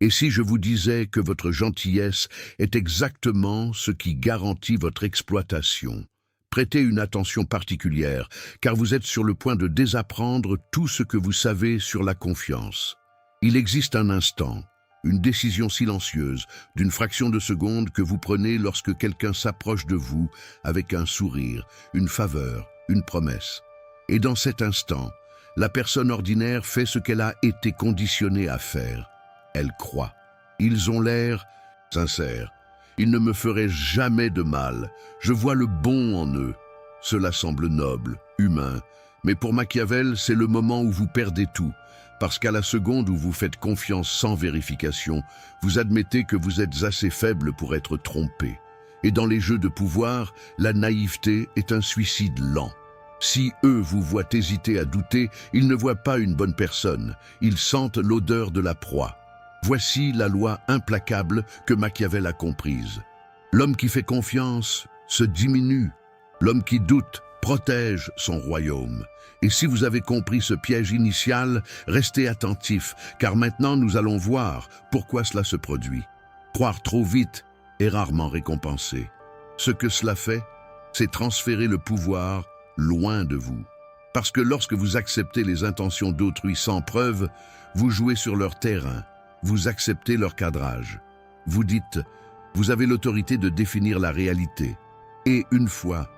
Et si je vous disais que votre gentillesse est exactement ce qui garantit votre exploitation? Prêtez une attention particulière, car vous êtes sur le point de désapprendre tout ce que vous savez sur la confiance. Il existe un instant, une décision silencieuse, d'une fraction de seconde que vous prenez lorsque quelqu'un s'approche de vous avec un sourire, une faveur, une promesse. Et dans cet instant, la personne ordinaire fait ce qu'elle a été conditionnée à faire. Elle croit. Ils ont l'air sincères. Ils ne me feraient jamais de mal. Je vois le bon en eux. Cela semble noble, humain. Mais pour Machiavel, c'est le moment où vous perdez tout. Parce qu'à la seconde où vous faites confiance sans vérification, vous admettez que vous êtes assez faible pour être trompé. Et dans les jeux de pouvoir, la naïveté est un suicide lent. Si eux vous voient hésiter à douter, ils ne voient pas une bonne personne. Ils sentent l'odeur de la proie. Voici la loi implacable que Machiavel a comprise. L'homme qui fait confiance se diminue. L'homme qui doute protège son royaume. Et si vous avez compris ce piège initial, restez attentifs, car maintenant nous allons voir pourquoi cela se produit. Croire trop vite est rarement récompensé. Ce que cela fait, c'est transférer le pouvoir loin de vous. Parce que lorsque vous acceptez les intentions d'autrui sans preuve, vous jouez sur leur terrain, vous acceptez leur cadrage. Vous dites, vous avez l'autorité de définir la réalité. Et une fois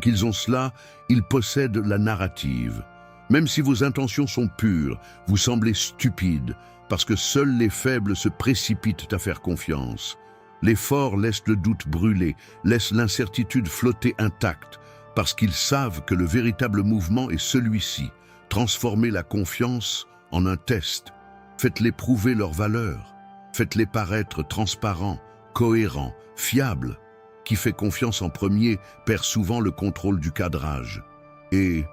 qu'ils ont cela, ils possèdent la narrative. Même si vos intentions sont pures, vous semblez stupide, parce que seuls les faibles se précipitent à faire confiance. Les forts laissent le doute brûler, laissent l'incertitude flotter intacte, parce qu'ils savent que le véritable mouvement est celui-ci. Transformez la confiance en un test. Faites-les prouver leur valeur. Faites-les paraître transparents, cohérents, fiables. Qui fait confiance en premier perd souvent le contrôle du cadrage. Et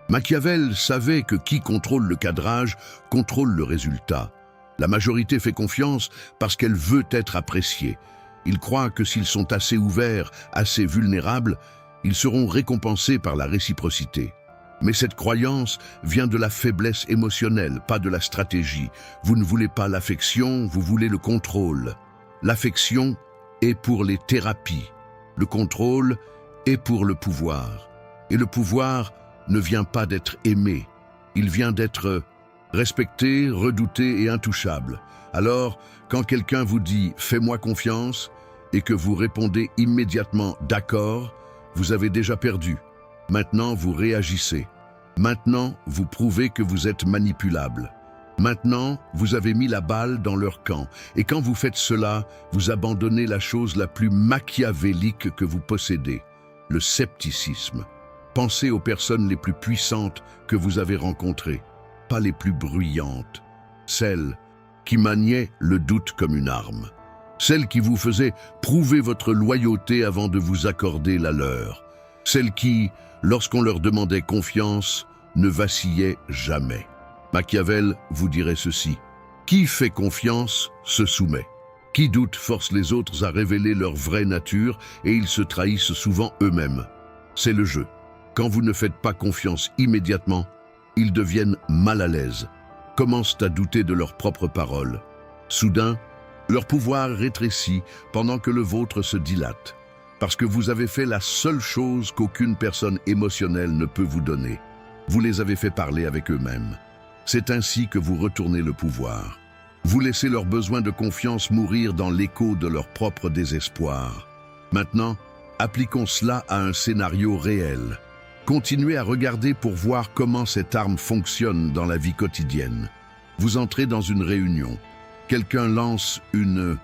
Machiavel savait que qui contrôle le cadrage contrôle le résultat. La majorité fait confiance parce qu'elle veut être appréciée. Ils croient que s'ils sont assez ouverts, assez vulnérables, ils seront récompensés par la réciprocité. Mais cette croyance vient de la faiblesse émotionnelle, pas de la stratégie. Vous ne voulez pas l'affection, vous voulez le contrôle. L'affection est pour les thérapies. Le contrôle est pour le pouvoir. Et le pouvoir ne vient pas d'être aimé. Il vient d'être respecté, redouté et intouchable. Alors, quand quelqu'un vous dit « fais-moi confiance » et que vous répondez immédiatement « d'accord », vous avez déjà perdu. Maintenant, vous réagissez. Maintenant, vous prouvez que vous êtes manipulable. Maintenant, vous avez mis la balle dans leur camp. Et quand vous faites cela, vous abandonnez la chose la plus machiavélique que vous possédez, le scepticisme. Pensez aux personnes les plus puissantes que vous avez rencontrées, pas les plus bruyantes. Celles qui maniaient le doute comme une arme. Celles qui vous faisaient prouver votre loyauté avant de vous accorder la leur. Celles qui, lorsqu'on leur demandait confiance, ne vacillaient jamais. Machiavel vous dirait ceci: qui fait confiance se soumet. Qui doute force les autres à révéler leur vraie nature et ils se trahissent souvent eux-mêmes. C'est le jeu. Quand vous ne faites pas confiance immédiatement, ils deviennent mal à l'aise, commencent à douter de leurs propres paroles. Soudain, leur pouvoir rétrécit pendant que le vôtre se dilate, parce que vous avez fait la seule chose qu'aucune personne émotionnelle ne peut vous donner. Vous les avez fait parler avec eux-mêmes. C'est ainsi que vous retournez le pouvoir. Vous laissez leur besoin de confiance mourir dans l'écho de leur propre désespoir. Maintenant, appliquons cela à un scénario réel. Continuez à regarder pour voir comment cette arme fonctionne dans la vie quotidienne. Vous entrez dans une réunion. Quelqu'un lance une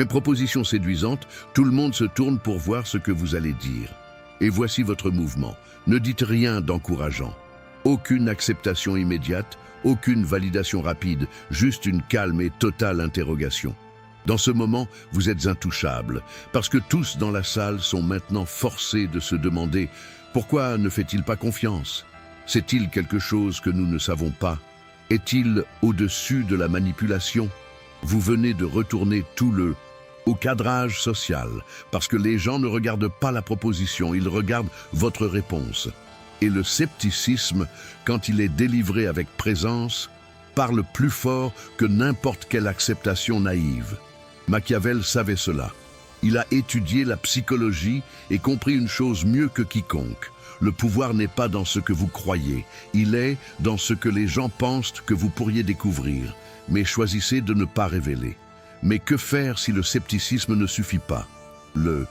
proposition séduisante, tout le monde se tourne pour voir ce que vous allez dire. Et voici votre mouvement. Ne dites rien d'encourageant. Aucune acceptation immédiate, aucune validation rapide, juste une calme et totale interrogation. Dans ce moment, vous êtes intouchable, parce que tous dans la salle sont maintenant forcés de se demander « Pourquoi ne fait-il pas confiance? Sait-il quelque chose que nous ne savons pas? Est-il au-dessus de la manipulation ?» Vous venez de retourner tout au cadrage social, parce que les gens ne regardent pas la proposition, ils regardent votre réponse. Et le scepticisme, quand il est délivré avec présence, parle plus fort que n'importe quelle acceptation naïve. Machiavel savait cela. Il a étudié la psychologie et compris une chose mieux que quiconque. Le pouvoir n'est pas dans ce que vous croyez, il est dans ce que les gens pensent que vous pourriez découvrir, mais choisissez de ne pas révéler. Mais que faire si le scepticisme ne suffit pas? Le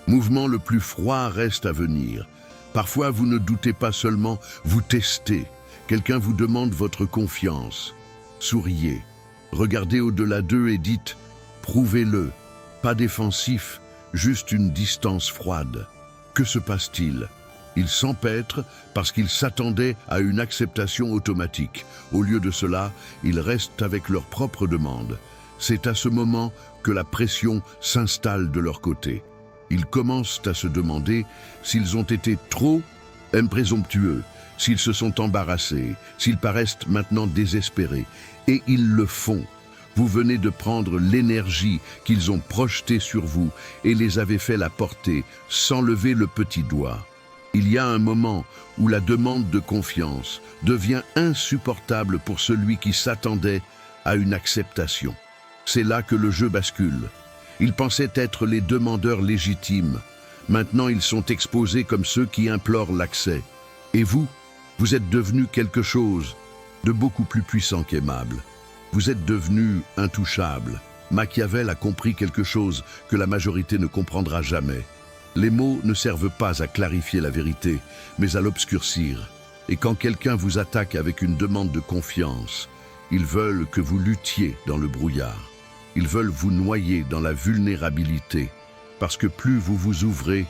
mouvement le plus froid reste à venir. Parfois, vous ne doutez pas seulement, vous testez. Quelqu'un vous demande votre confiance. Souriez, regardez au-delà d'eux et dites « prouvez-le ». Pas défensif, juste une distance froide. Que se passe-t-il? Ils s'empêtrent parce qu'ils s'attendaient à une acceptation automatique. Au lieu de cela, ils restent avec leur propre demande. C'est à ce moment que la pression s'installe de leur côté. Ils commencent à se demander s'ils ont été trop présomptueux, s'ils se sont embarrassés, s'ils paraissent maintenant désespérés. Et ils le font. Vous venez de prendre l'énergie qu'ils ont projetée sur vous et les avez fait la porter sans lever le petit doigt. Il y a un moment où la demande de confiance devient insupportable pour celui qui s'attendait à une acceptation. C'est là que le jeu bascule. Ils pensaient être les demandeurs légitimes. Maintenant, ils sont exposés comme ceux qui implorent l'accès. Et vous êtes devenu quelque chose de beaucoup plus puissant qu'aimable. Vous êtes devenu intouchable. Machiavel a compris quelque chose que la majorité ne comprendra jamais. Les mots ne servent pas à clarifier la vérité, mais à l'obscurcir. Et quand quelqu'un vous attaque avec une demande de confiance, ils veulent que vous luttiez dans le brouillard. Ils veulent vous noyer dans la vulnérabilité, parce que plus vous vous ouvrez,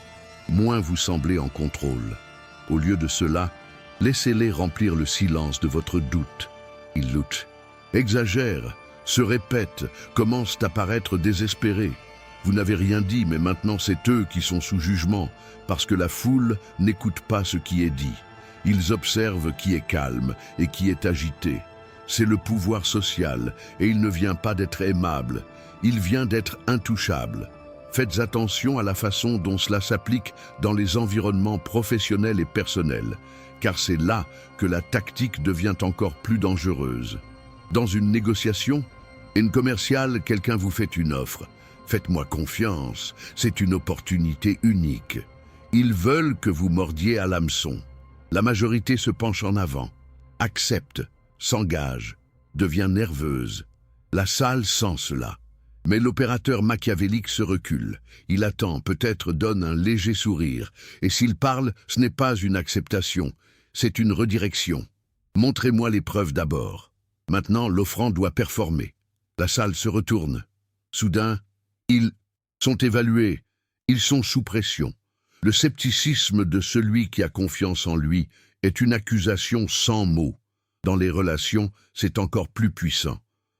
moins vous semblez en contrôle. Au lieu de cela, laissez-les remplir le silence de votre doute. Ils luttent, exagèrent, se répètent, commencent à paraître désespérés. Vous n'avez rien dit, mais maintenant c'est eux qui sont sous jugement, parce que la foule n'écoute pas ce qui est dit. Ils observent qui est calme et qui est agité. C'est le pouvoir social, et il ne vient pas d'être aimable, il vient d'être intouchable. Faites attention à la façon dont cela s'applique dans les environnements professionnels et personnels, car c'est là que la tactique devient encore plus dangereuse. Dans une négociation, une commerciale, quelqu'un vous fait une offre. Faites-moi confiance, c'est une opportunité unique. Ils veulent que vous mordiez à l'hameçon. La majorité se penche en avant, accepte, s'engage, devient nerveuse. La salle sent cela. Mais l'opérateur machiavélique se recule. Il attend, peut-être donne un léger sourire. Et s'il parle, ce n'est pas une acceptation, c'est une redirection. Montrez-moi les preuves d'abord. Maintenant, l'offrant doit performer. La salle se retourne. Soudain, ils sont évalués. Ils sont sous pression. Le scepticisme de celui qui a confiance en lui est une accusation sans mots. Dans les relations, c'est encore plus puissant.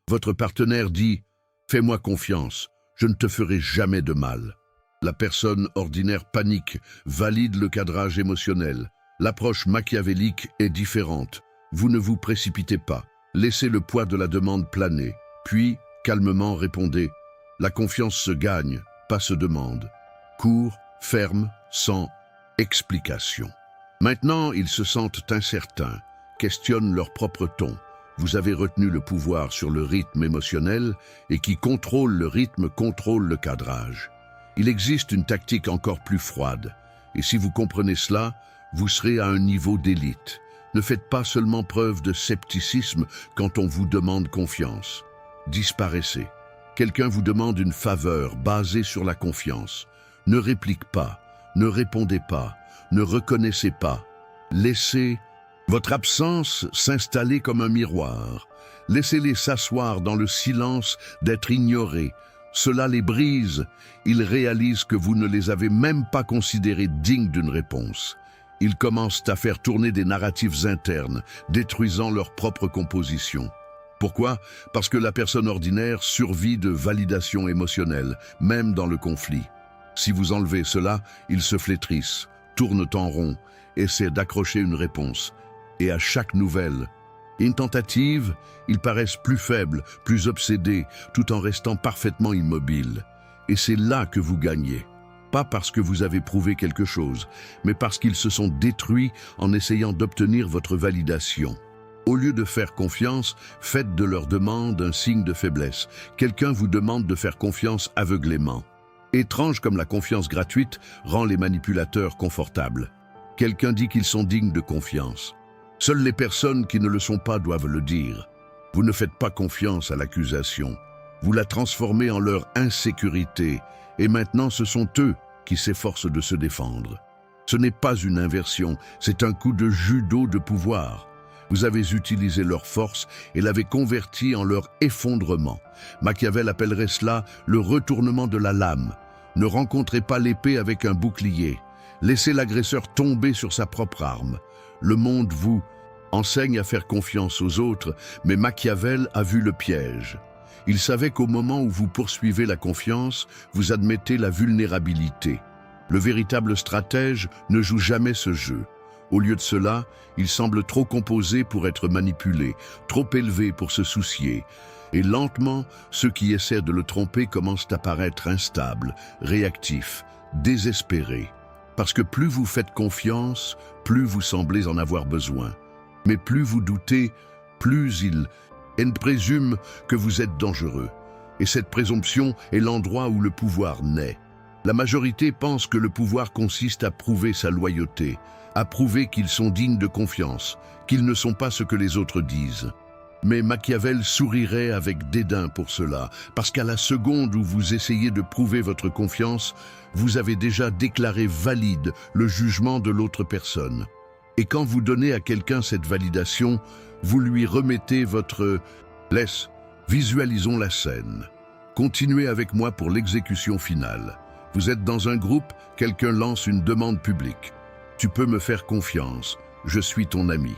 Votre partenaire dit « Fais-moi confiance, je ne te ferai jamais de mal ». La personne ordinaire panique, valide le cadrage émotionnel. L'approche machiavélique est différente. Vous ne vous précipitez pas. Laissez le poids de la demande planer. Puis, calmement, répondez « La confiance se gagne, pas se demande ». Court, ferme, sans explication. Maintenant, ils se sentent incertains, questionnent leur propre ton. Vous avez retenu le pouvoir sur le rythme émotionnel et qui contrôle le rythme contrôle le cadrage. Il existe une tactique encore plus froide. Et si vous comprenez cela, vous serez à un niveau d'élite. Ne faites pas seulement preuve de scepticisme quand on vous demande confiance. Disparaissez. Quelqu'un vous demande une faveur basée sur la confiance. Ne réplique pas, ne répondez pas, ne reconnaissez pas. Laissez votre absence s'installer comme un miroir. Laissez-les s'asseoir dans le silence d'être ignorés. Cela les brise. Ils réalisent que vous ne les avez même pas considérés dignes d'une réponse. Ils commencent à faire tourner des narratifs internes, détruisant leur propre composition. Pourquoi? Parce que la personne ordinaire survit de validation émotionnelle, même dans le conflit. Si vous enlevez cela, ils se flétrissent, tournent en rond, essaient d'accrocher une réponse. Et à chaque nouvelle, une tentative, ils paraissent plus faibles, plus obsédés, tout en restant parfaitement immobiles. Et c'est là que vous gagnez. Pas parce que vous avez prouvé quelque chose, mais parce qu'ils se sont détruits en essayant d'obtenir votre validation. Au lieu de faire confiance, faites de leur demande un signe de faiblesse. Quelqu'un vous demande de faire confiance aveuglément. Étrange comme la confiance gratuite rend les manipulateurs confortables. Quelqu'un dit qu'ils sont dignes de confiance. Seules les personnes qui ne le sont pas doivent le dire. Vous ne faites pas confiance à l'accusation. Vous la transformez en leur insécurité, et maintenant ce sont eux qui s'efforcent de se défendre. Ce n'est pas une inversion, c'est un coup de judo de pouvoir. Vous avez utilisé leur force et l'avez converti en leur effondrement. Machiavel appellerait cela le retournement de la lame. Ne rencontrez pas l'épée avec un bouclier. Laissez l'agresseur tomber sur sa propre arme. Le monde vous enseigne à faire confiance aux autres, mais Machiavel a vu le piège. Il savait qu'au moment où vous poursuivez la confiance, vous admettez la vulnérabilité. Le véritable stratège ne joue jamais ce jeu. Au lieu de cela, il semble trop composé pour être manipulé, trop élevé pour se soucier. Et lentement, ceux qui essaient de le tromper commencent à paraître instables, réactifs, désespérés. Parce que plus vous faites confiance, plus vous semblez en avoir besoin. Mais plus vous doutez, plus il présume que vous êtes dangereux. Et cette présomption est l'endroit où le pouvoir naît. La majorité pense que le pouvoir consiste à prouver sa loyauté, à prouver qu'ils sont dignes de confiance, qu'ils ne sont pas ce que les autres disent. Mais Machiavel sourirait avec dédain pour cela, parce qu'à la seconde où vous essayez de prouver votre confiance, vous avez déjà déclaré valide le jugement de l'autre personne. Et quand vous donnez à quelqu'un cette validation, vous lui remettez votre laisse. Visualisons la scène. Continuez avec moi pour l'exécution finale. Vous êtes dans un groupe, quelqu'un lance une demande publique. Tu peux me faire confiance, je suis ton ami.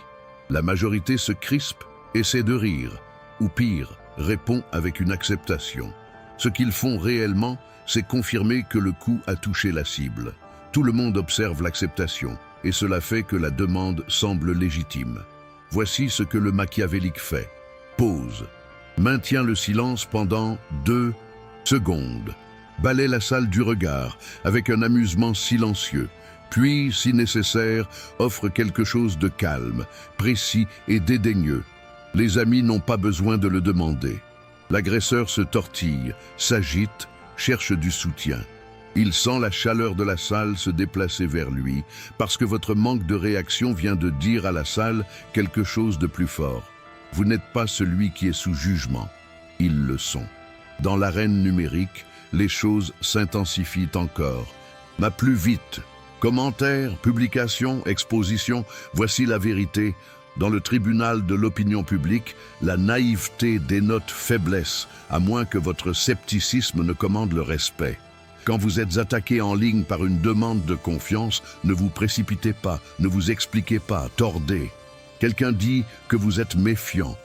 La majorité se crispe, essaie de rire, ou pire, répond avec une acceptation. Ce qu'ils font réellement, c'est confirmer que le coup a touché la cible. Tout le monde observe l'acceptation, et cela fait que la demande semble légitime. Voici ce que le machiavélique fait. Pause. Maintient le silence pendant 2 secondes. Balaie la salle du regard avec un amusement silencieux. Puis, si nécessaire, offre quelque chose de calme, précis et dédaigneux. Les amis n'ont pas besoin de le demander. L'agresseur se tortille, s'agite, cherche du soutien. Il sent la chaleur de la salle se déplacer vers lui, parce que votre manque de réaction vient de dire à la salle quelque chose de plus fort. Vous n'êtes pas celui qui est sous jugement. Ils le sont. Dans l'arène numérique, les choses s'intensifient encore. Mais plus vite. Commentaires, publications, expositions, voici la vérité. Dans le tribunal de l'opinion publique, la naïveté dénote faiblesse, à moins que votre scepticisme ne commande le respect. Quand vous êtes attaqué en ligne par une demande de confiance, ne vous précipitez pas, ne vous expliquez pas, tordez. Quelqu'un dit que vous êtes méfiant.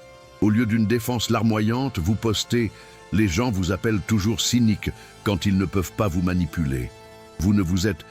Au lieu d'une défense larmoyante, vous postez « Les gens vous appellent toujours cynique quand ils ne peuvent pas vous manipuler ». Vous ne vous êtes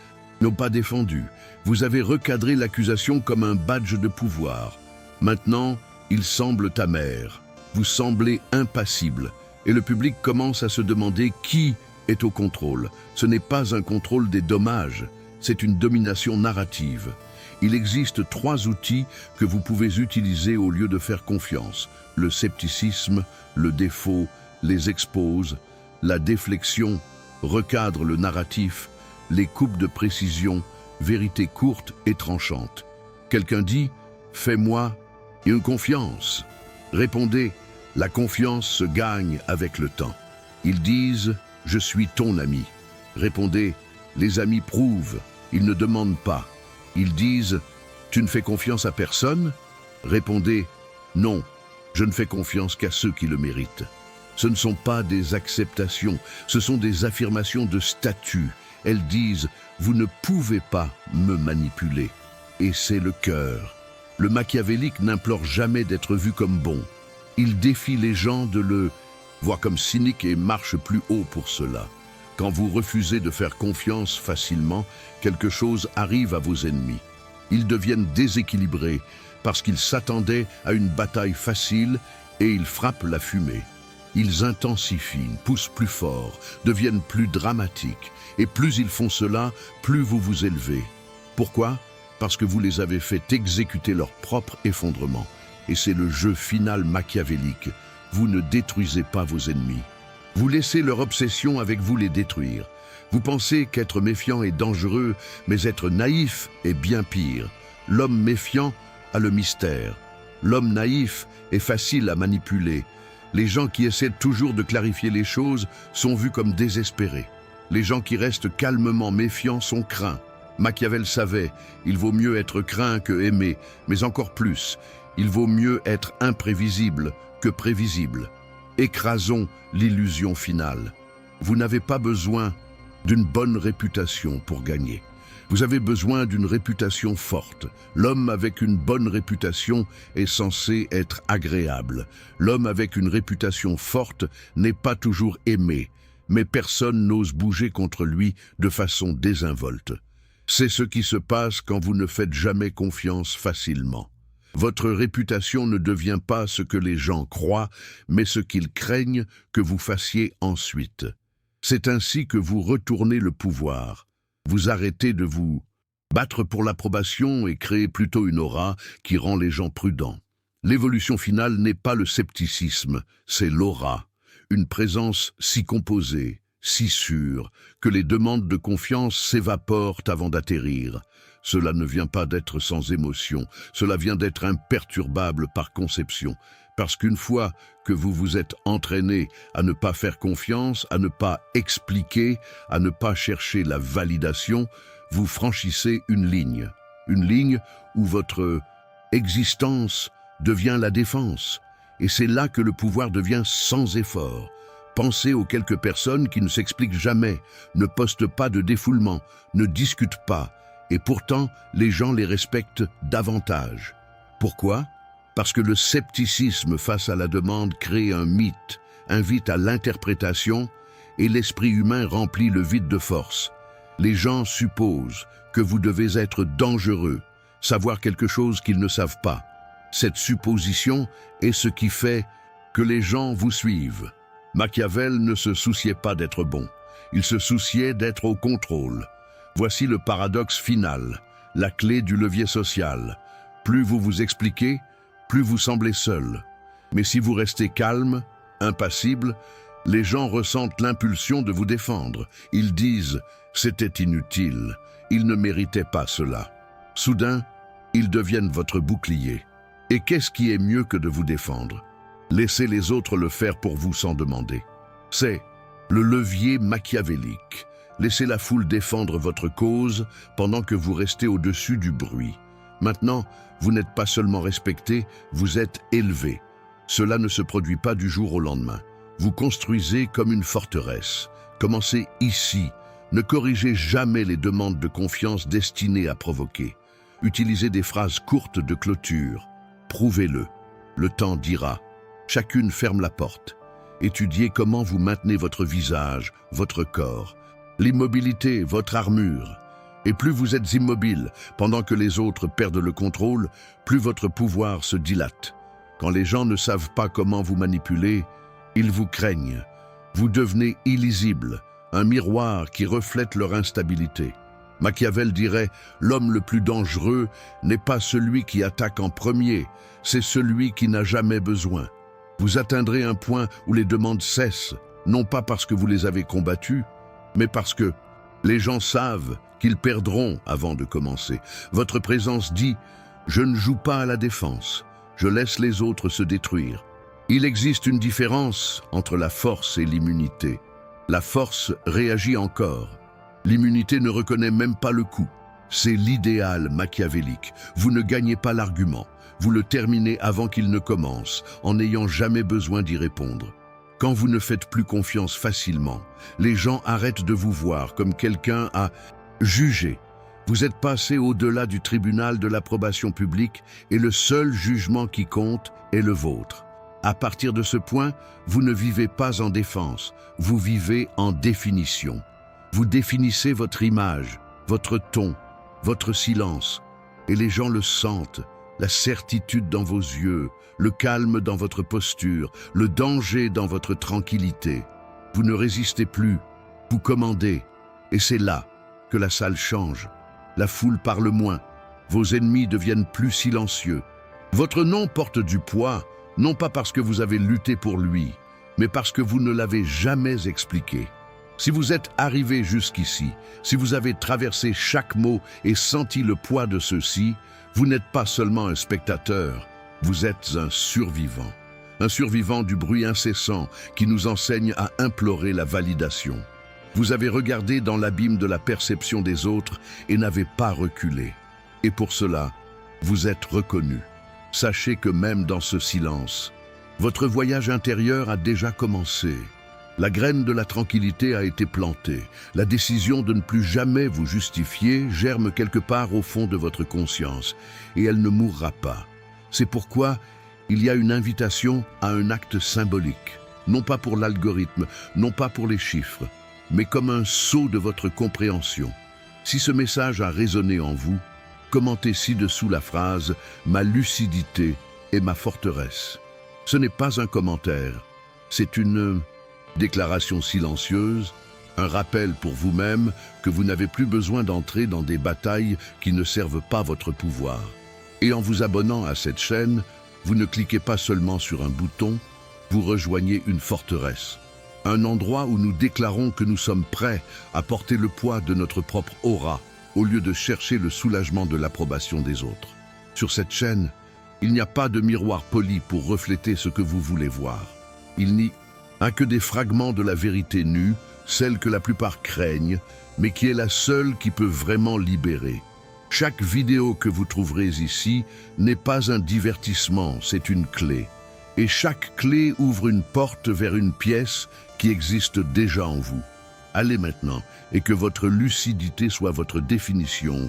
pas défendu. Vous avez recadré l'accusation comme un badge de pouvoir. Maintenant, ils semblent amers. Vous semblez impassible. Et le public commence à se demander qui est au contrôle. Ce n'est pas un contrôle des dommages, c'est une domination narrative. Il existe 3 outils que vous pouvez utiliser au lieu de faire confiance. Le scepticisme, le défaut, les expose, la déflexion, recadre le narratif, les coupes de précision, vérité courte et tranchante. Quelqu'un dit « Fais-moi une confiance ». Répondez « La confiance se gagne avec le temps ». Ils disent « Je suis ton ami ». Répondez « Les amis prouvent, ils ne demandent pas ». Ils disent « Tu ne fais confiance à personne ?» Répondez « Non, je ne fais confiance qu'à ceux qui le méritent ». Ce ne sont pas des acceptations, ce sont des affirmations de statut. Elles disent « Vous ne pouvez pas me manipuler ». Et c'est le cœur. Le machiavélique n'implore jamais d'être vu comme bon. Il défie les gens de le voir comme cynique et marche plus haut pour cela. Quand vous refusez de faire confiance facilement, quelque chose arrive à vos ennemis. Ils deviennent déséquilibrés parce qu'ils s'attendaient à une bataille facile et ils frappent la fumée. Ils intensifient, poussent plus fort, deviennent plus dramatiques. Et plus ils font cela, plus vous vous élevez. Pourquoi ? Parce que vous les avez fait exécuter leur propre effondrement. et c'est le jeu final machiavélique. Vous ne détruisez pas vos ennemis. Vous laissez leur obsession avec vous les détruire. Vous pensez qu'être méfiant est dangereux, mais être naïf est bien pire. L'homme méfiant a le mystère. L'homme naïf est facile à manipuler. Les gens qui essaient toujours de clarifier les choses sont vus comme désespérés. Les gens qui restent calmement méfiants sont craints. Machiavel savait, il vaut mieux être craint que aimé, mais encore plus, il vaut mieux être imprévisible que prévisible. Écrasons l'illusion finale. Vous n'avez pas besoin d'une bonne réputation pour gagner. Vous avez besoin d'une réputation forte. L'homme avec une bonne réputation est censé être agréable. L'homme avec une réputation forte n'est pas toujours aimé, mais personne n'ose bouger contre lui de façon désinvolte. C'est ce qui se passe quand vous ne faites jamais confiance facilement. Votre réputation ne devient pas ce que les gens croient, mais ce qu'ils craignent que vous fassiez ensuite. C'est ainsi que vous retournez le pouvoir. Vous arrêtez de vous battre pour l'approbation et créez plutôt une aura qui rend les gens prudents. L'évolution finale n'est pas le scepticisme, c'est l'aura. Une présence si composée, si sûre, que les demandes de confiance s'évaporent avant d'atterrir. Cela ne vient pas d'être sans émotion, cela vient d'être imperturbable par conception. Parce qu'une fois que vous vous êtes entraîné à ne pas faire confiance, à ne pas expliquer, à ne pas chercher la validation, vous franchissez une ligne où votre existence devient la défense. Et c'est là que le pouvoir devient sans effort. Pensez aux quelques personnes qui ne s'expliquent jamais, ne postent pas de défoulement, ne discutent pas, et pourtant les gens les respectent davantage. Pourquoi ? Parce que le scepticisme face à la demande crée un mythe, invite à l'interprétation, et l'esprit humain remplit le vide de force. Les gens supposent que vous devez être dangereux, savoir quelque chose qu'ils ne savent pas. Cette supposition est ce qui fait que les gens vous suivent. Machiavel ne se souciait pas d'être bon, il se souciait d'être au contrôle. Voici le paradoxe final, la clé du levier social. Plus vous vous expliquez, plus vous semblez seul. Mais si vous restez calme, impassible, les gens ressentent l'impulsion de vous défendre. Ils disent « c'était inutile, ils ne méritaient pas cela ». Soudain, ils deviennent votre bouclier. Et qu'est-ce qui est mieux que de vous défendre? Laissez les autres le faire pour vous sans demander. C'est le levier machiavélique. Laissez la foule défendre votre cause pendant que vous restez au-dessus du bruit. Maintenant, vous n'êtes pas seulement respecté, vous êtes élevé. Cela ne se produit pas du jour au lendemain. Vous construisez comme une forteresse. Commencez ici. Ne corrigez jamais les demandes de confiance destinées à provoquer. Utilisez des phrases courtes de clôture. Prouvez-le. Le temps dira. Chacune ferme la porte. Étudiez comment vous maintenez votre visage, votre corps. L'immobilité, votre armure. Et plus vous êtes immobile, pendant que les autres perdent le contrôle, plus votre pouvoir se dilate. Quand les gens ne savent pas comment vous manipuler, ils vous craignent. Vous devenez illisible, un miroir qui reflète leur instabilité. Machiavel dirait « L'homme le plus dangereux n'est pas celui qui attaque en premier, c'est celui qui n'a jamais besoin. » Vous atteindrez un point où les demandes cessent, non pas parce que vous les avez combattues, mais parce que les gens savent qu'ils perdront avant de commencer. Votre présence dit « Je ne joue pas à la défense, je laisse les autres se détruire ». Il existe une différence entre la force et l'immunité. La force réagit encore. L'immunité ne reconnaît même pas le coup. C'est l'idéal machiavélique. Vous ne gagnez pas l'argument. Vous le terminez avant qu'il ne commence, en n'ayant jamais besoin d'y répondre. Quand vous ne faites plus confiance facilement, les gens arrêtent de vous voir comme quelqu'un à juger. Vous êtes passé au-delà du tribunal de l'approbation publique et le seul jugement qui compte est le vôtre. À partir de ce point, vous ne vivez pas en défense, vous vivez en définition. Vous définissez votre image, votre ton, votre silence, et les gens le sentent. La certitude dans vos yeux, le calme dans votre posture, le danger dans votre tranquillité. Vous ne résistez plus, vous commandez, et c'est là que la salle change. La foule parle moins, vos ennemis deviennent plus silencieux, Votre nom porte du poids, non pas parce que vous avez lutté pour lui, mais parce que vous ne l'avez jamais expliqué. Si vous êtes arrivé jusqu'ici, si vous avez traversé chaque mot et senti le poids de ceux-ci, vous n'êtes pas seulement un spectateur, vous êtes un survivant. Un survivant du bruit incessant qui nous enseigne à implorer la validation. Vous avez regardé dans l'abîme de la perception des autres et n'avez pas reculé. Et pour cela, vous êtes reconnu. Sachez que même dans ce silence, votre voyage intérieur a déjà commencé. La graine de la tranquillité a été plantée. La décision de ne plus jamais vous justifier germe quelque part au fond de votre conscience, et elle ne mourra pas. C'est pourquoi il y a une invitation à un acte symbolique, non pas pour l'algorithme, non pas pour les chiffres, mais comme un saut de votre compréhension. Si ce message a résonné en vous, commentez ci-dessous la phrase « Ma lucidité est ma forteresse ». Ce n'est pas un commentaire, c'est une déclaration silencieuse, un rappel pour vous-même que vous n'avez plus besoin d'entrer dans des batailles qui ne servent pas votre pouvoir. Et en vous abonnant à cette chaîne, vous ne cliquez pas seulement sur un bouton, vous rejoignez une forteresse. Un endroit où nous déclarons que nous sommes prêts à porter le poids de notre propre aura, au lieu de chercher le soulagement de l'approbation des autres. Sur cette chaîne, il n'y a pas de miroir poli pour refléter ce que vous voulez voir. Il n'y a que des fragments de la vérité nue, celle que la plupart craignent, mais qui est la seule qui peut vraiment libérer. Chaque vidéo que vous trouverez ici n'est pas un divertissement, c'est une clé. Et chaque clé ouvre une porte vers une pièce qui existe déjà en vous. Allez maintenant, et que votre lucidité soit votre définition,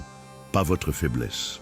pas votre faiblesse.